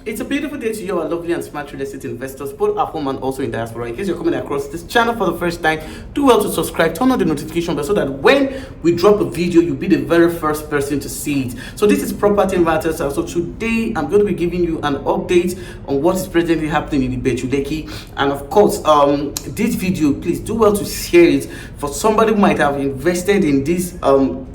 It's a beautiful day to you, our lovely and smart real estate investors, both at home and also in diaspora. In case you're coming across this channel for the first time, do well to subscribe, turn on the notification bell so that when we drop a video, you'll be the very first person to see it. So this is Property Matters. So today, I'm going to be giving you an update on what is presently happening in Ibeju, Lekki. And of course, this video, please do well to share it for somebody who might have invested in this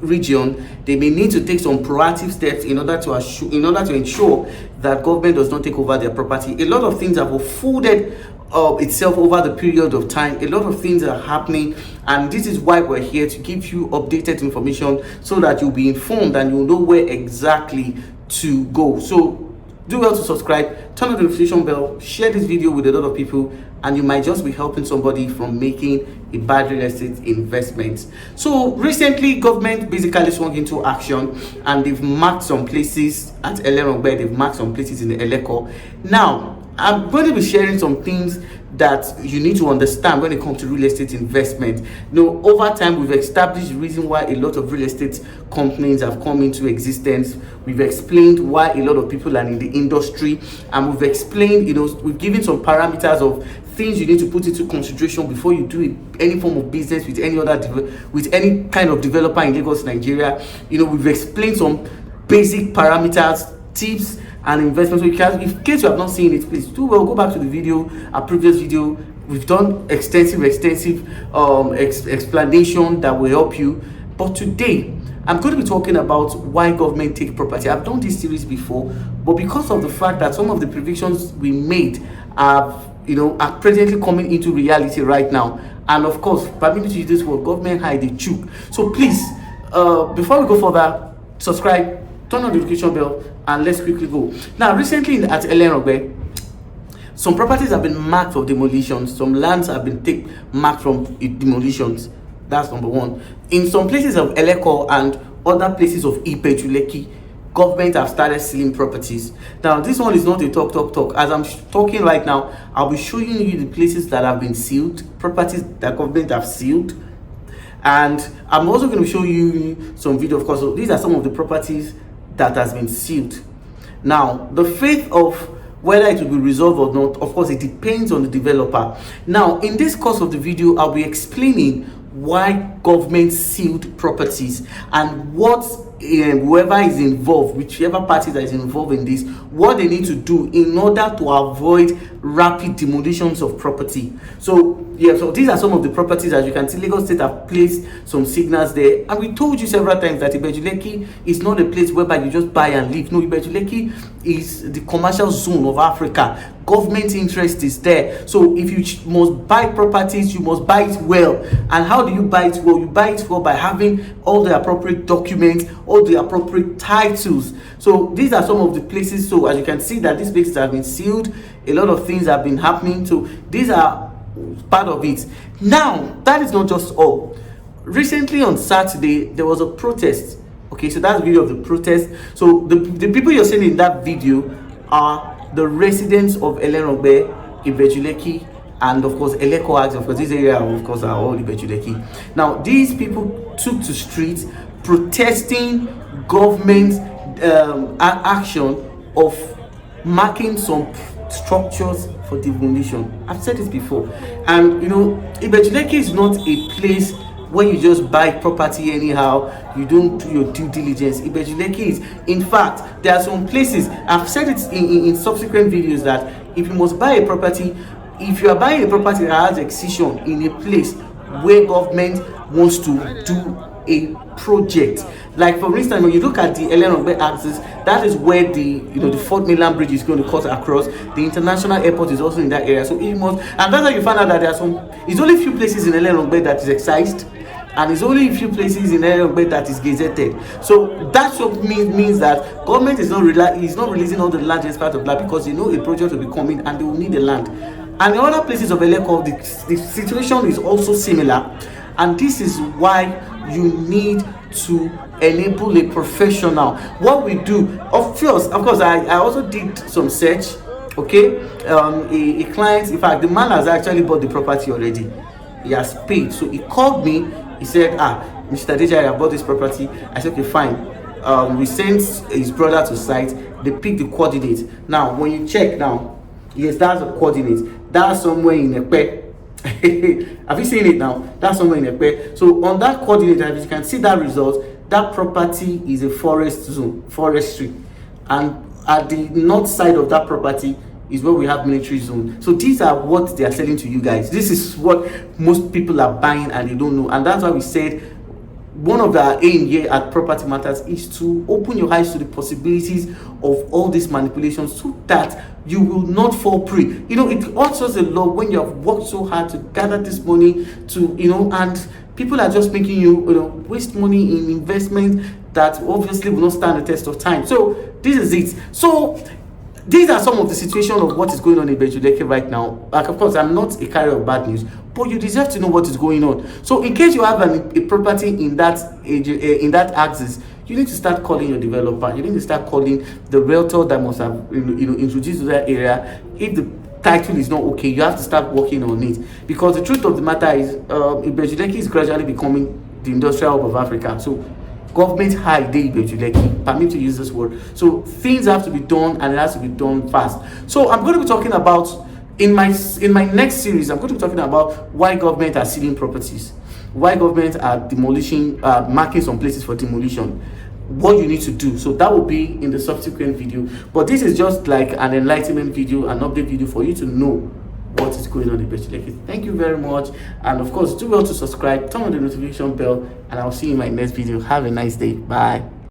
region. They may need to take some proactive steps in order to ensure that government does not take over their property. A lot of things have unfolded itself over the period of time. A lot of things are happening, and this is why we're here to give you updated information so that you'll be informed and you'll know where exactly to go. So do well to subscribe, turn on the notification bell, share this video with a lot of people, and you might just be helping somebody from making a bad real estate investment. So recently, government basically swung into action, and they've marked some places at Elerongbe, they've marked some places in the Eleko. Now, I'm going to be sharing some things that you need to understand when it comes to real estate investment. Over time, we've established the reason why a lot of real estate companies have come into existence. We've explained why a lot of people are in the industry, and we've explained, we've given some parameters of things you need to put into consideration before you do any form of business with any kind of developer in Lagos, Nigeria. We've explained some basic parameters, tips, and investment. So in case you have not seen it, please do well go back to the video, our previous video. We've done extensive explanation that will help you. But today I'm going to be talking about why government take property. I've done this series before, but because of the fact that some of the predictions we made are presently coming into reality right now, and of course, permit me to use this word, government hide the chook. So please, before we go further, subscribe, turn on the notification bell, and let's quickly go. Now, recently at Elerongbe, some properties have been marked for demolitions. Some lands have been marked from demolitions. That's number one. In some places of Eleko and other places of Ibeju, Lekki, government have started sealing properties. Now, this one is not a talk. As I'm talking right now, I'll be showing you the places that have been sealed, properties that government have sealed. And I'm also going to show you some video, of course. So these are some of the properties that has been sealed. Now, the fate of whether it will be resolved or not, of course, it depends on the developer. Now, in this course of the video, I'll be explaining why government sealed properties and what whoever is involved, whichever party that is involved in this, what they need to do in order to avoid rapid demolitions of property. So these are some of the properties. As you can see, Lagos State have placed some signals there, and we told you several times that Ibeju Lekki is not a place whereby you just buy and leave. No, Ibeju Lekki is the commercial zone of Africa. Government interest is there. So if you must buy properties, you must buy it well. And how do you buy it well? You buy it well by having all the appropriate documents, all the appropriate titles. So these are some of the places. So as you can see that these places have been sealed. A lot of things have been happening. So these are part of it. Now, that is not just all. Recently on Saturday, there was a protest. Okay, so that's a video of the protest. So the people you're seeing in that video are the residents of Elerongbe, Ibeju Lekki, and of course Eleko Act. Of course, this area of course are all Ibeju Lekki. Now, these people took to streets protesting government action of marking some structures for demolition. I've said this before, and Ibeju Lekki is not a place where you just buy property anyhow, you don't do your due diligence. Ibeju Lekki is, in fact, there are some places, I've said it in subsequent videos, that if you must buy a property, if you are buying a property that has excision in a place where government wants to do a project, like for instance, when you look at the Elerongbe axis, that is where the Fort Mainland Bridge is going to cut across. The international airport is also in that area. So it must, and that's how you find out that there are some. It's only a few places in Elerongbe that is excised, and it's only a few places in Elerongbe that is gazetted. So that means that government is not releasing all the largest part of that, because a project will be coming and they will need the land. And in other places of Eleko, the situation is also similar, and this is why you need to enable a professional. What we do, of course, I also did some search. Okay, a client, in fact, the man has actually bought the property already. He has paid. So he called me. He said, Mr. Deja, I bought this property. I said, okay, fine. We sent his brother to site. they pick the coordinates. Now when you check now, yes, that's the coordinates. That's somewhere in Ekpe. Have you seen it now? That's somewhere in Ekpe. So on that coordinate, as you can see that result, that property is a forest zone, forestry, and at the north side of that property is where we have military zone. So these are what they are selling to you guys. This is what most people are buying and they don't know, and that's why we said one of our aim here at Property Matters is to open your eyes to the possibilities of all these manipulations, so that you will not fall prey. You know, it hurts us a lot when you have worked so hard to gather this money to, you know, and people are just making you, you know, waste money in investment that obviously will not stand the test of time. So this is it. So these are some of the situations of what is going on in Ibeju Lekki right now. Like, of course, I'm not a carrier of bad news, but you deserve to know what is going on. So in case you have a property in that axis, you need to start calling your developer. You need to start calling the realtor that must have, you know, introduced to that area. If the title is not okay, you have to start working on it, because the truth of the matter is Ibeju Lekki is gradually becoming the industrial hub of Africa. So government high day Ibeju Lekki, permit to use this word. So things have to be done, and it has to be done fast. So I'm going to be talking about, in my next series, I'm going to be talking about why government are sealing properties, why government are demolishing, marking some places for demolition, what you need to do. So that will be in the subsequent video, but this is just like an enlightenment video, an update video for you to know what is going on in Ibeju Lekki. Thank you very much, and of course do well to subscribe, turn on the notification bell, and I'll see you in my next video. Have a nice day. Bye.